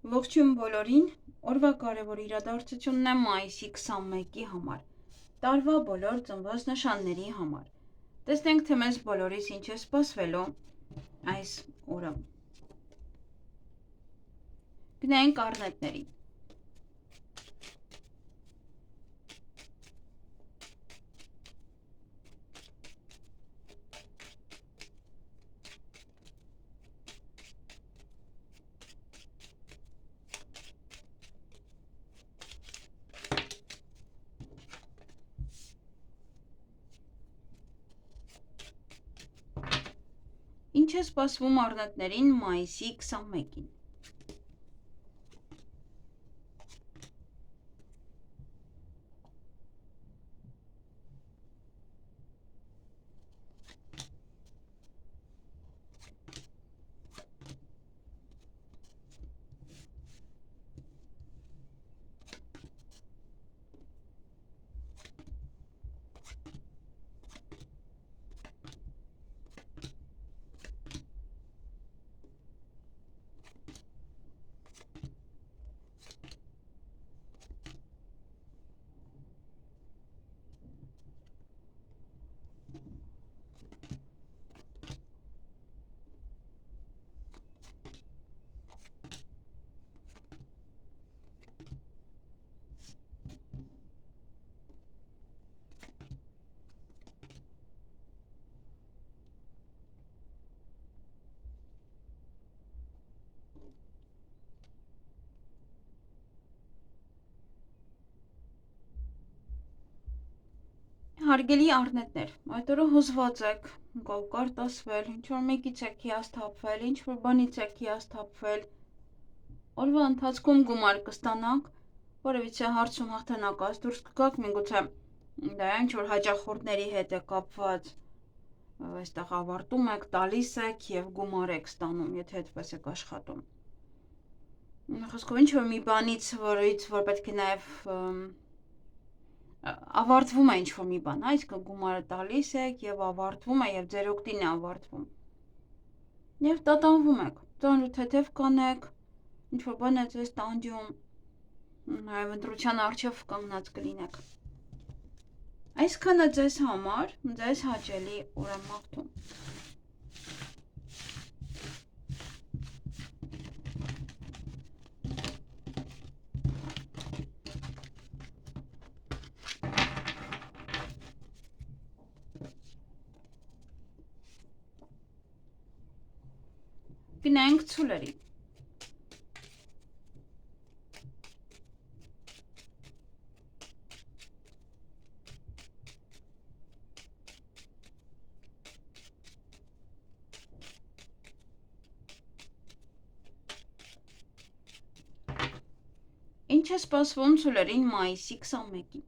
Ողջույն բոլորին, օրվա կարևոր իրադարձությունն է մայիսի 21-ի համար, տարվա բոլոր ծնված նշանների համար։ Տեսնենք, թե մեզ բոլորիս ինչ է սպասվելու այս օրը։ Գնայինք առնետներին։ Ինչ է սպասվում առնետներին մայիսի 21-ին։ Հարգելի առնետներ, այդ օրը հուզված եք, կար տասվել, ինչ-որ մեկից եք հիասթափվել, ինչ-որ բանից եք հիասթափվել, օրվա ընթացքում գումար կստանանք, որևիցե հարցում հաղթանակած դուրս կգաք, միգուցե դա ինչ-որ հաճախորդների հետ է կապված, այստեղ ավարտում եք, տալիս եք և գումար եք ստանում, եթե այդպես եք աշխատում։ Խոսքով ինչ-որ մի բանից, որ պետք է նաև ավարտվում է ինչ-որ մի բան, այսինքն գումարը տալիս եք և ավարտվում է և ձեր օգտին է ավարտվում։ Եվ տատանվում եք, ծանրութեթև կանեք, ինչ-որ բան է ձեզ տանջում, նաև ընտրության առջև կանգնած կլինեք։ Այսքանը ձեզ համար, ձեզ հաճելի օր եմ մաղթում։ Գնայինք ցուլերի։ Ինչ է սպասվում ցուլերին մայիսի 21-ին։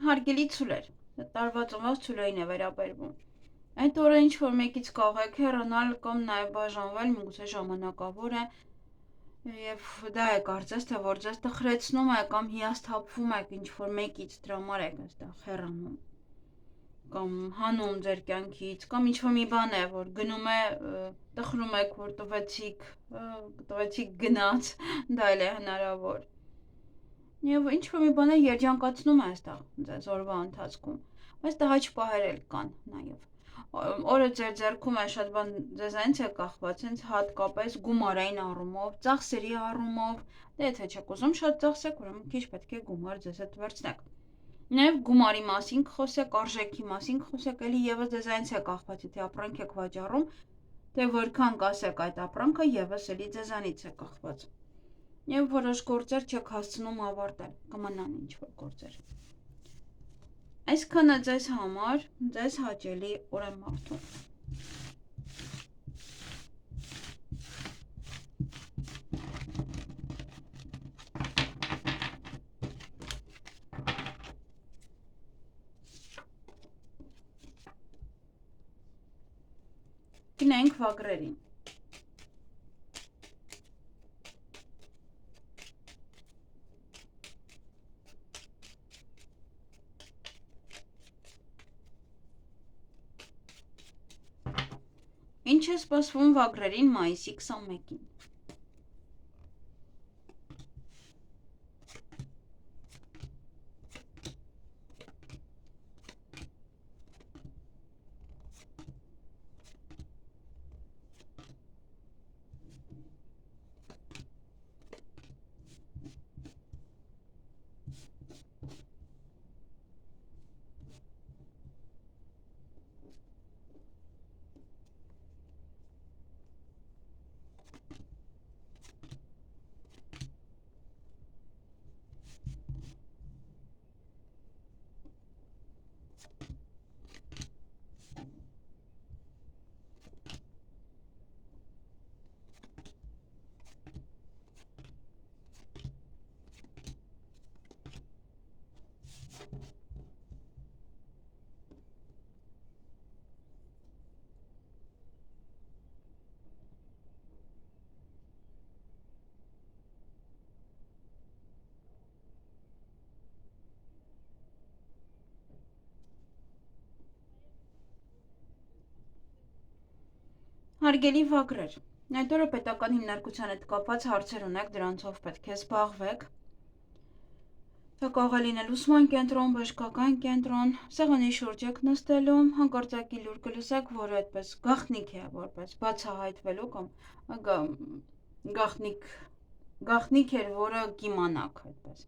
Հարգելի ցուլեր, տարվա ծնված ցուլերին է վերաբերվում։ Այդ օրը ինչ-որ մեկից կարող եք հեռանալ կամ նաև բաժանվել, միգուցե ժամանակավոր է, և դա է կարծես, թե որ ձեզ տխրեցնում է կամ հիասթափվում եք ինչ-որ մեկից, դրա համար եք այստեղ հեռանում։ կամ հանում ձեր կյանքից, կամ ինչ-որ մի բան է, որ գնում է, տխրում եք, որ տվեցիք գնաց, դա էլ է հնարավոր։ Եվ ինչ-որ մի բան է երջանկացնում է այստեղ ձեզ օրվա ընթացքում, բայց տհաճ պահեր էլ կան նաև։ Օրը ձեր ձեռքում է շատ բան ձեզ այնց է կախված, հենց հատկապես գումարային առումով, ծախսերի առումով, դե եթե չեք ուզում շատ ծախսեք, ուրեմն քիչ պետք է գումար ձեզ հետ վերցնեք։ Նաև գումարի մասին խոսեք, արժեքի մասին խոսեք, էլի եւս դեզ այնց է կախված, եթե ապրանք եք վաճառում, թե որքան կասեք այդ ապրանքը եւս էլի ձեզանից է կախված։ Եվ որոշ գործեր չեք հասցնում ավարտել, կմնան ինչ-որ գործեր։ Այսքանը ձեզ համար, ձեզ հաճելի օրեմարդու։ Գնանք վագրերին։ Ինչ է սպասվում վագրերին մայիսի 21-ին։ Հարգելի վագրեր, այդ օրը պետական հիմնարկության հետ կապված հարցեր ունեք, դրանցով պետք է զբաղվեք։ Դա կարող է լինել ուսման կենտրոն, բժշկական կենտրոն, սեղանի շուրջ եք նստելու, հանկարծակի լուր կլսեք, որը այդպես գաղտնիք է, որպես բացահայտվելու կամ գաղտնիք էր, որը կիմանաք այդպես։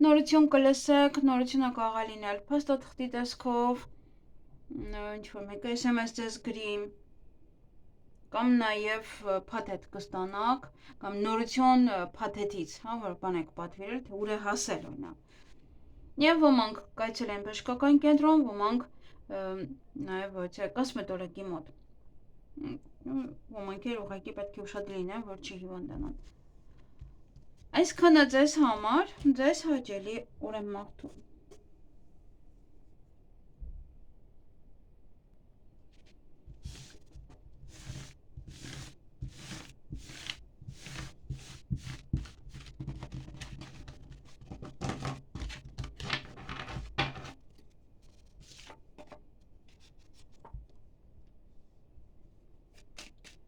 Նորություն կլսեք, նորությունը կարող է լինել փաստաթղթի տեսքով, ինչ-որ մեկը SMS ձեզ գրի, կամ նաև փաթեթ կստանաք, կամ նորություն փաթեթից, որ բան եք պատվիրել, թե ուր է հասել օրինակ։ Եվ ոմանք կայցելեն բժշկական կենտրոն, ոմանք նաև չէ, կոսմետոլոգի մոտ։ Ոմանք էլ ուղղակի պետք է ուշադիր լինեն, որ չհիվանդանան։ Այսքանը ձեզ համար, ձեզ հաճելի օրեմարդու։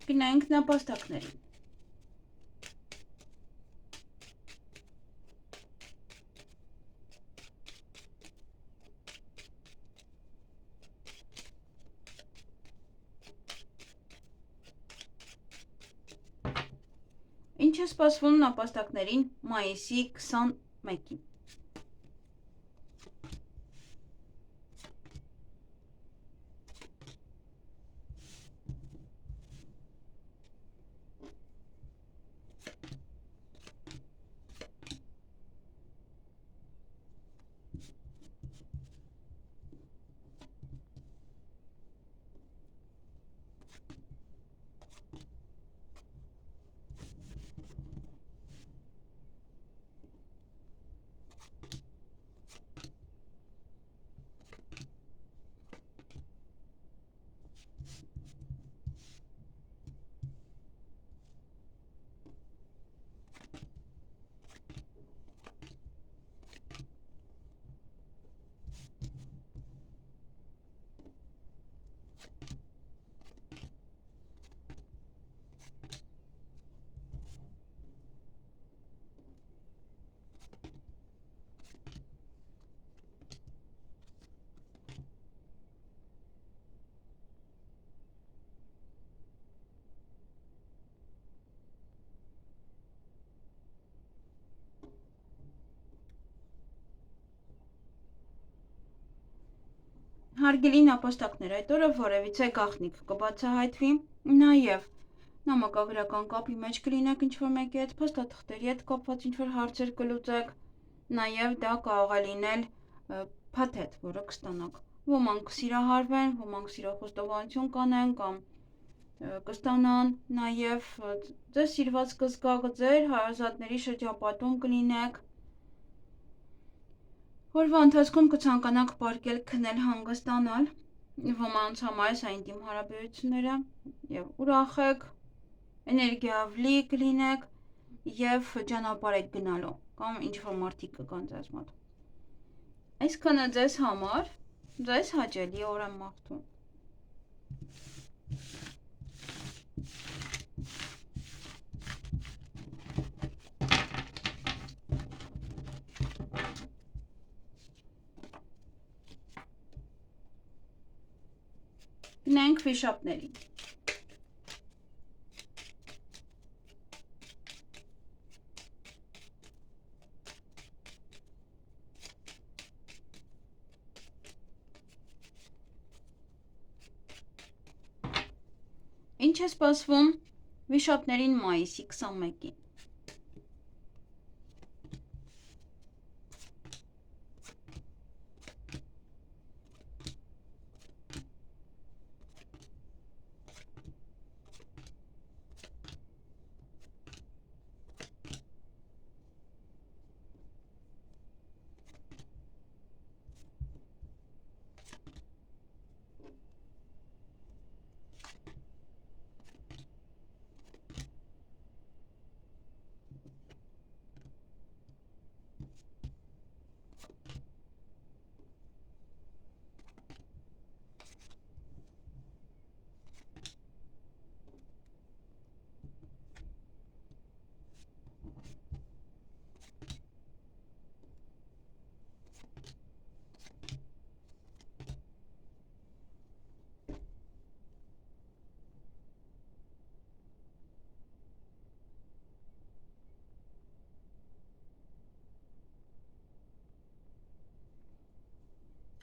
Գնանք նապաստակներին։ Ինչ է սպասվում նապաստակներին մայիսի 21-ին։ Հարգելի նապաստակներ, այդ օրը որևիցե գաղտնիք կբացահայտվի, նաև նամակագրական կապի մեջ կլինեք ինչ-որ մեկի հետ, փաստաթղթերի հետ կապված ինչ-որ հարցեր կլուծեք, նաև դա կարող է լինել փաթեթ, որը կստանաք։ Ոմանք կսիրահարվեն, ոմանք սիրո խոստովանություն կանեն կամ կստանան, նաև ձեզ սիրված կզգաք, ձեր հարազատների շրջապատում կլինեք։ Օրվա ընթացքում կցանկանաք պարկել, քնել, հանգստանալ, ոմանց համար սա ինտիմ հարաբերությունները եւ ուրախ եք, էներգիավլի կլինեք եւ ճանապարհ եք գնալու կամ ինչ-որ մարդիկ կգան ձեզ մոտ։ Այսքանը ձեզ համար, ձեզ հաճելի օր եմ մաղթում։ Գնանք վիշապներին։ Ինչ է սպասվում վիշապներին մայիսի 21-ին։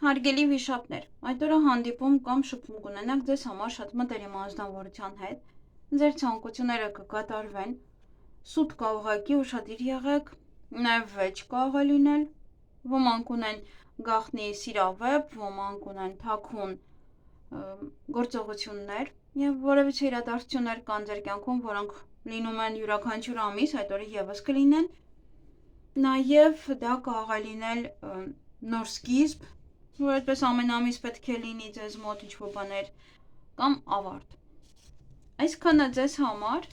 Հարգելի վիշապներ, այդ օրը հանդիպում կամ շփում կունենաք ձեզ համար շատ մտերիմ անձնավորության հետ, ձեր ցանկությունները կկատարվեն, սուտ կա ուղղակի ուշադիր եղեք, նաև վեճ կարող է լինել, ոմանք ունեն գաղտնի սիրավեպ, ոմանք ունեն թաքուն գործողություններ եւ որևիցե իրադարձություններ կան ձեր կյանքում, որոնք լինում են յուրաքանչյուր ամիս, այդ օրը եւս կլինեն, նաև դա կարող է լինել նոր սկիզբ, որ այդպես ամեն ամիս պետք է լինի ձեզ մոտ ինչ-որ բաներ կամ ավարտ։ Այսքանը ձեզ համար,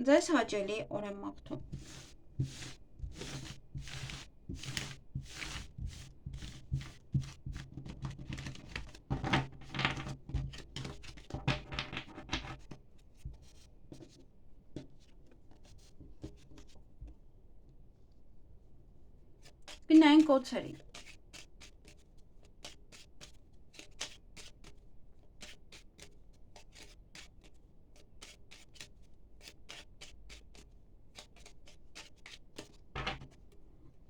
ձեզ հաճելի օր եմ մաղթում։ Գնանք օձերին։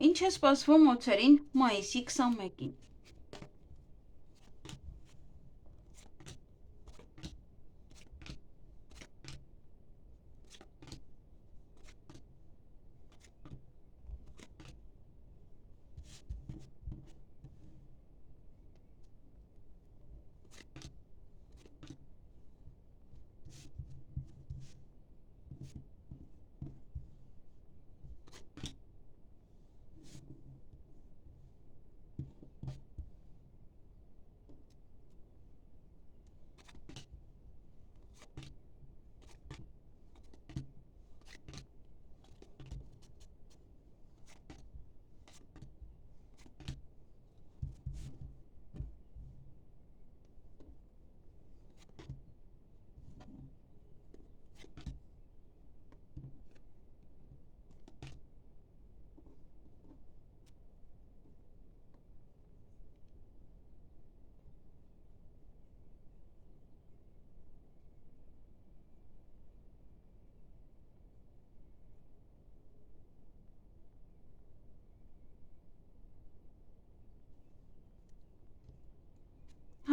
Ինչ է սպասվում օձերին մայիսի 21-ին։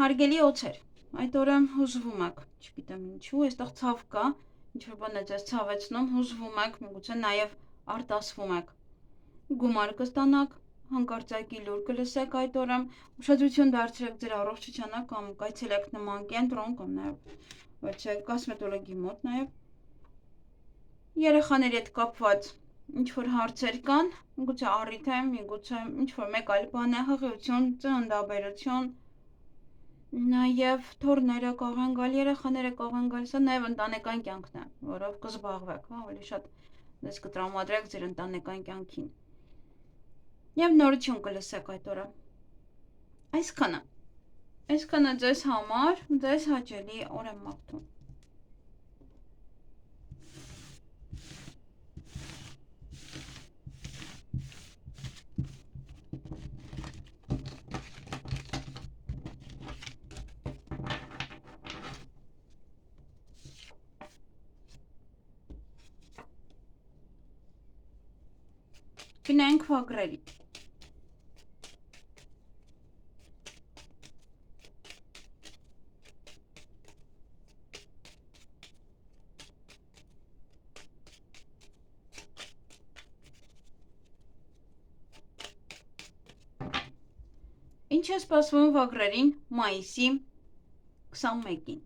Հարգելի օձեր, այդ օրը հուզվում եք, չգիտեմ ինչու, այստեղ ցավ կա, ինչ-որ բան է ձեզ ցավեցնում, հուզվում եք, միգուցե նաև արտասվում եք։ Գումար կստանաք, հանկարծակի լուր կլսեք այդ օրը, ուշադրություն դարձրեք ձեր առողջությանը կամ կայցելեք նման կենտրոն կամ նաև կոսմետոլոգի մոտ նաև։ Երեխաների հետ կապված ինչ-որ հարցեր կան, միգուցե առիթ է, միգուցե ինչ-որ մեկ այլ բան է, հղիություն, ծննդաբերություն, նաև թոռները կարող են գալ, երեխաները կարող են գալ, սա նաև ընտանեկան կյանքն է, որով կզբաղվեք, ավելի շատ դες կտրամադրեք ձեր ընտանեկան կյանքին։ Եվ նորություն կլսեք այդ օրը։ Այսքանը ձեզ համար, ձեզ հաճելի օր եմ մաղթում։ Գնանք վագրերի։ Ինչ է սպասվում վագրերին մայիսի 21-ին։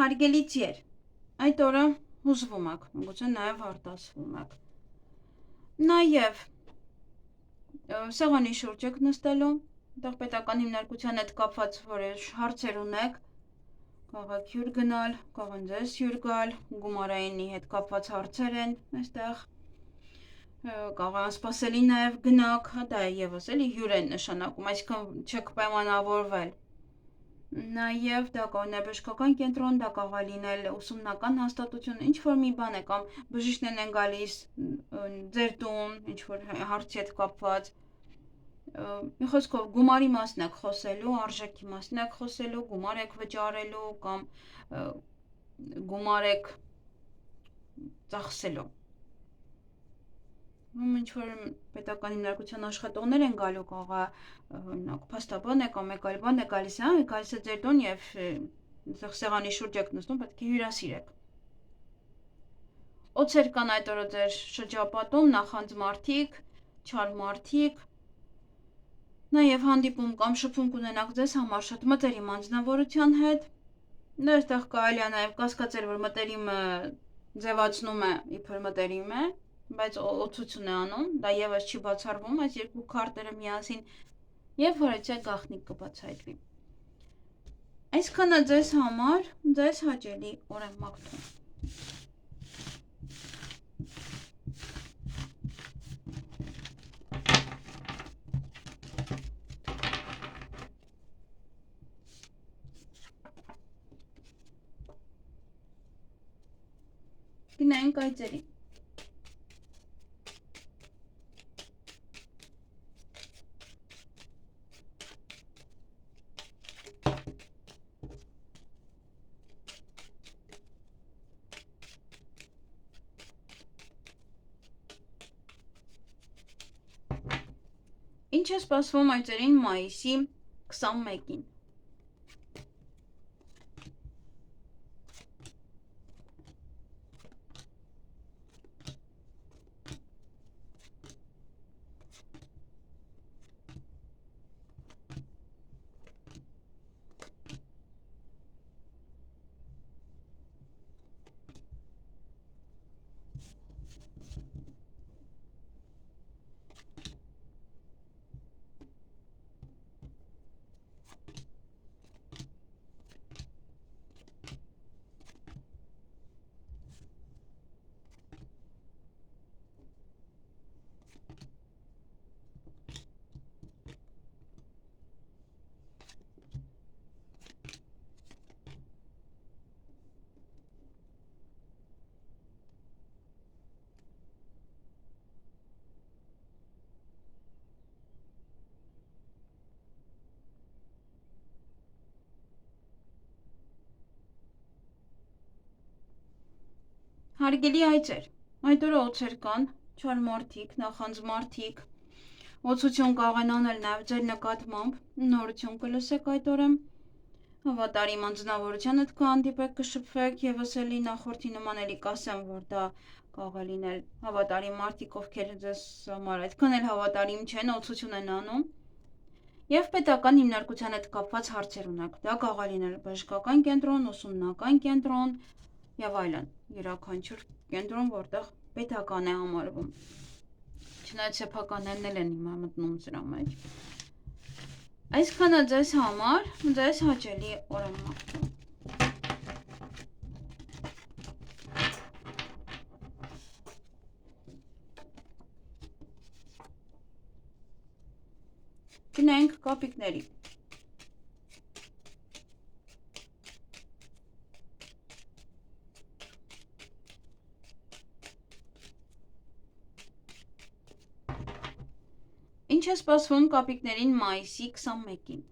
Հարգելի ձեր, այդ օրը հուզվում եք, միգուցե նաև արտասվում եք։ Նաև սեղանի շուրջ եք նստելու, այդտեղ պետական հիմնարկության հետ կապված որոշ հարցեր ունեք, կարող եք հյուր գնալ, կարող են ձեզ հյուր գալ, գումարայինի հետ կապված հարցեր են այստեղ, կարող է անսպասելի նաև գնաք, դա եւս էլի հյուր են նշանակում, այսինքն չեք պայմանավորվել։ Նաև դա կարող է բժշկական կենտրոն, դա կարող է լինել ուսումնական հաստատություն, ինչ-որ մի բան է կամ բժիշկներն են գալիս ձեր տուն, ինչ-որ հարցի հետ կապված։ Մի խոսքով գումարի մասն եք խոսելու, արժեքի մասն եք խոսելու, գումար եք վճարելու կամ գումար եք ծախսելու։ Ինչ-որ պետական հիմնարկության աշխատողներ են գալու, կարող է օրինակ փաստաբան է կամ մեկ այլ բան է գալիս է ձեր տուն եւ սեղանի շուրջ եք նստում, պետք է հյուրասիրեք։ Օձեր կան այդ օրը ձեր շրջապատում, նախանձ մարդիկ, չար մարդիկ, նաև հանդիպում կամ շփում կունենաք ձեզ համար շատ մտերիմ անձնավորության հետ։ Դա այստեղ կարելի է նաև կասկածել, որ մտերիմը ձևացնում է իբր մտերիմ է, բայց օծություն է անում, դա եւս չի բացառվում այս երկու քարտերը միասին եւ որեցյա գաղտնիք կբացահայտվի։ Այսքանը ձեզ համար, ձեզ հաճելի օր եմ մաղթում։ Գնանք այծերի։ Ինչ է սպասվում այծերին մայիսի 21-ին։ Հարգելի այծեր, այդ օրը օձեր կան, չար մարդիկ, նախանձ մարդիկ, օծություն կաղեն անել նաև ձեր նկատմամբ, նորություն կլսեք այդ օրը, հավատարիմ անձնավորությանդ կհանդիպեք, կշփվեք, եւս էլի նախորդի նման էլի կասեմ, որ դա կարող է լինել հավատարիմ մարդիկ, ովքեր ձեզ համար այդքան էլ հավատարիմ չեն, օծություն են անում, եւ պետական հիմնարկության հետ կապված հարցեր ունեք, դա կարող է լինել բժշկական կենտրոն, ուսումնական կենտրոն, եւ այլն, յուրաքանչյուր կենտրոն, որտեղ պետական է համարվում։ Չնայած սեփականներն էլ են հիմա մտնում սրա մեջ։ Այսքանը ձեզ համար, ձեզ հաճելի օր եմ մաղթում։ Գնանք կապիկների։ Ինչ է սպասվում կապիկներին մայիսի 21-ին։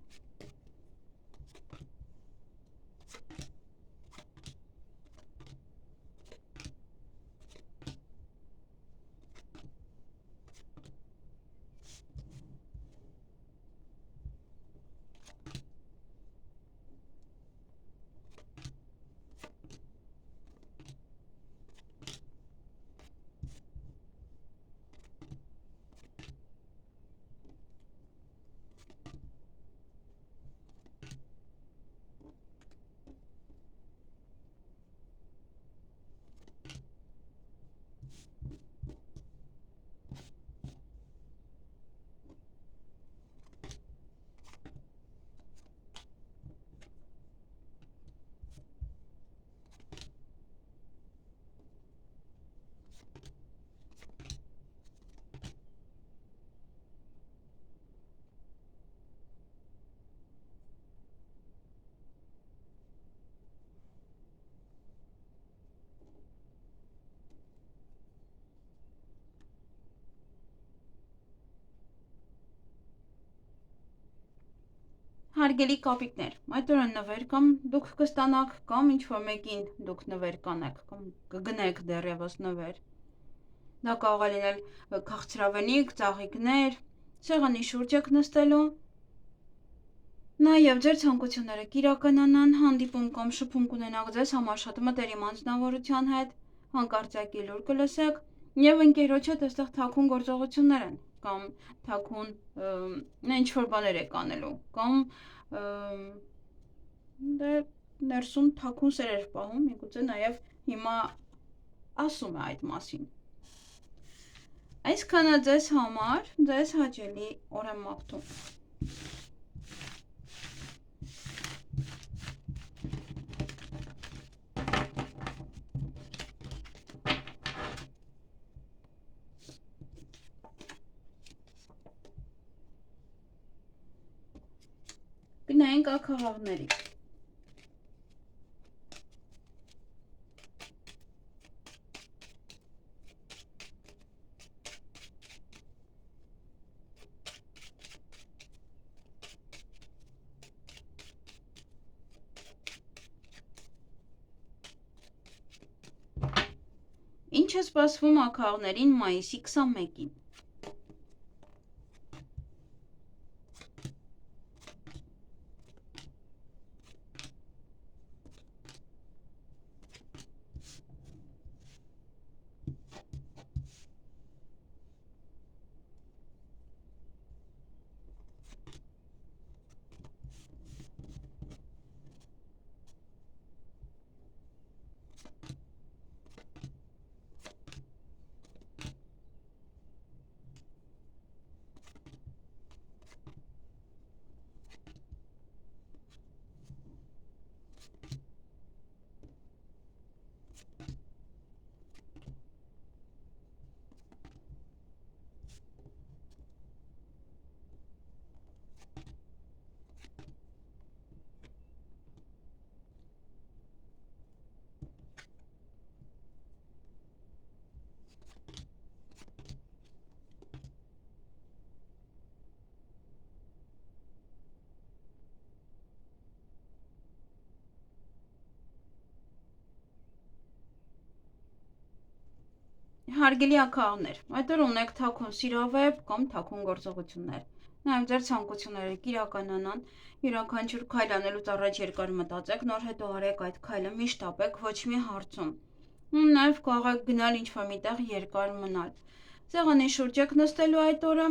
Հարգելի կապիկներ, այդ օրը նվեր կամ դուք կստանաք կամ ինչ-որ մեկին դուք նվեր կանեք կամ կգնեք դեռևս նվեր։ Դա կարող է լինել քաղցրավենիք, ծաղիկներ, սեղանի շուրջ եք նստելու։ Նաև ձեր ցանկությունները կիրականանան, հանդիպում կամ շփում կունենաք ձեզ համար շատ մտերիմ անձնավորության հետ, հանկարծակի լուր կլսեք եւ ընկերոջդ այստեղ թաքուն գործողություններ են կամ թաքուն ինչ-որ բաներ եք անելու կամ դե ներսում թաքուն սեր էր պահում, միգուցե նաև հիմա ասում է այդ մասին։ Այսքանը ձեզ համար, ձեզ հաճելի օր եմ մաղթում։ Գնանք ակաղաղների։ Ինչ է սպասվում ակաղաղներին մայիսի 21-ին։ Հարգելի ակաղներ, այդ օր ունեք թաքուն սիրավեպ կամ թաքուն գործողություններ։ Նաև ձեր ցանկությունները կիրականանան, յուրաքանչյուր քայլ անելուց առաջ երկար մտածեք, նոր հետո արեք այդ քայլը, միշտ ապեք ոչ մի հարցում։ Նաև կարող գնալ ինչ-որ միտեղ երկար մնալ։ Սեղանի շուրջ եք նստելու այդ օրը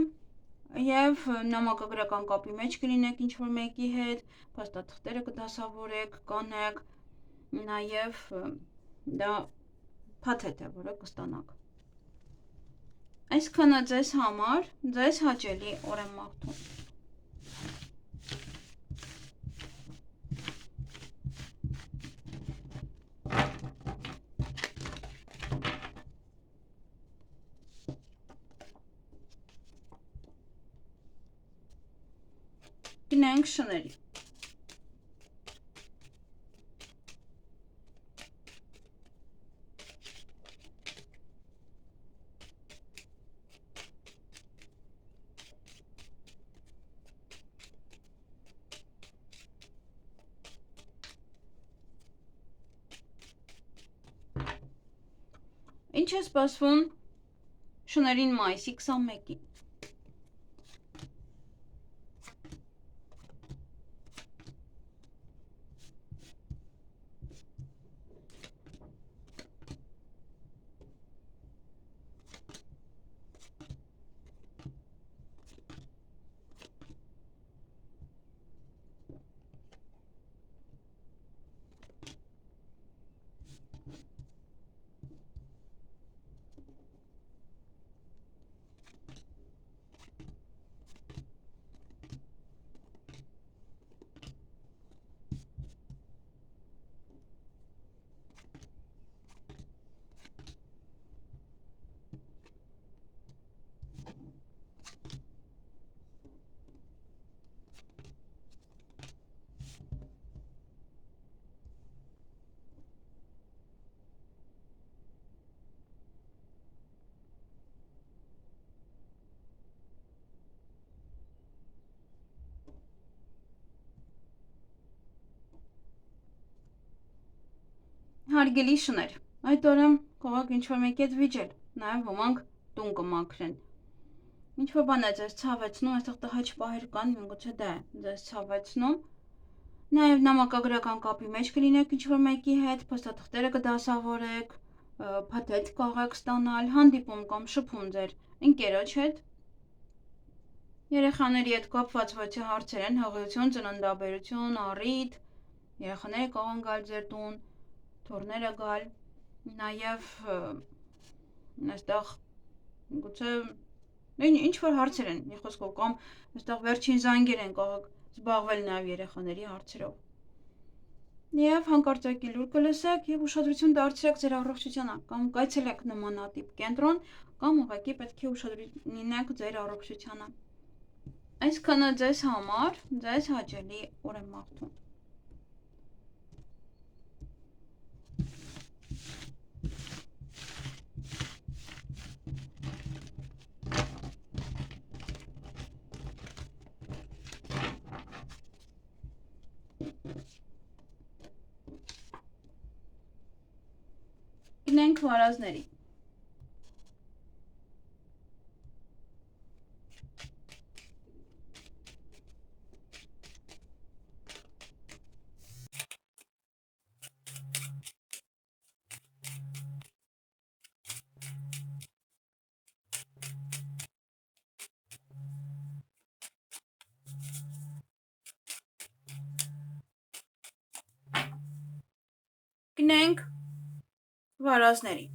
եւ նամակագրական կապի մեջ կլինեք ինչ-որ մեկի հետ, փաստաթղթերը կդասավորեք, կանեք, նաև դա փաթեթ է, որը կստանաք։ Այսքանը ձեզ համար, ձեզ հաճելի օր եմ մաղթում։ Գնանք շների։ Ինչ է սպասվում շներին մայիսի 21-ին։ Հարգելի շներ, այդ օրը կարող ինչ-որ մեկի հետ վիճել, նաև ոմանք տուն կմաքրեն։ Ինչ-որ բան է ձեզ ցավեցնում, այստեղ տհաճ պահեր կան, միգուցե դա է ձեզ ցավեցնում։ Նաև նամակագրական կապի մեջ կլինեք ինչ-որ մեկի հետ, փաստաթղթերը կդասավորեք, փաթեթ կարող ստանալ, հանդիպում կամ շփում ձեր ընկերոջ հետ։ Երեխաների հետ կապված ոչ թե հարցեր են, հղիություն, ծննդաբերություն, առիթ, երեխաները կարող են գալ ձեր տուն, թոռները գալ, նաև այստեղ գուցե ինչ-որ հարցեր են, մի խոսքով, կամ այստեղ վերջին զանգեր են կարող զբաղվել նաև երեխաների հարցերով։ Եվ հանկարծակի լուր կլսեք և ուշադրություն դարձրեք ձեր առողջությանը, կամ կայցելեք նմանատիպ կենտրոն, կամ ուղղակի պետք է ուշադրություն լինեք ձեր առողջությանը։ Այսքանը ձեզ համար, ձեզ հաճելի օր եմ մաղթում։ Գնենք վարազների։ Գնենք վարազների։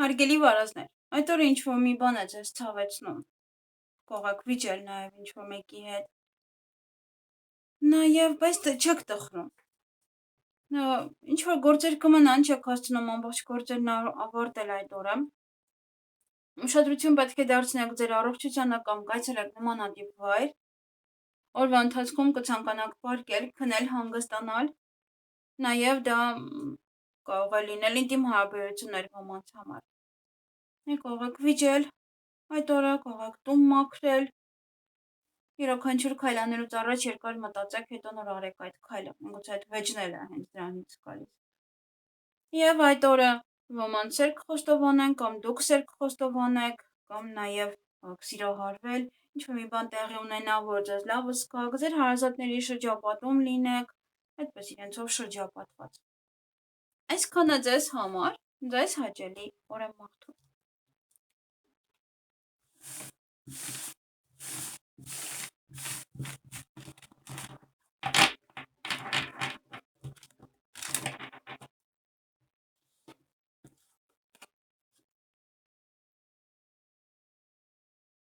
Հարգելի վարազներ, այդ օրը ինչ-որ մի բան է ձեզ ցավեցնում, կողեք վիճել նաև ինչ-որ մեկի հետ, նաև բայց չեք տխրում, ինչ-որ գործեր կմնան, չեք հասցնում ամբողջ գործերն ավարտել այդ օրը, ուշադրություն պետք է դարձնեք ձեր առողջությանը կամ կայցելեք նմանատիպ վայր, օրվա ընթացքում կցանկանաք պարկել, քնել, հանգստանալ, նաև դա կարող է լինել ինտիմ հարաբերություններ ոմանց համար։ Կարող եք վիճել այդ օրը, կարող եք տուն մաքրել, յուրաքանչյուր քայլ անելուց առաջ երկար մտածեք, հետո նոր արեք այդ քայլը, միգուցե այդ վեճները հենց դրանից գալիս։ Եվ այդ օրը ոմանց սերկ խոստովանեն, կամ դուք սերկ խոստովանեք, կամ նաև սիրահարվել, ինչ-որ մի բան տեղի ունենա, որ ձեզ լավ զգա, ձեր հարազատների շրջապատում լինեք, այդպես իրենցով շրջապատված։ Այսքանը ձեզ համար, ձեզ հաճելի օր եմ մաղթում։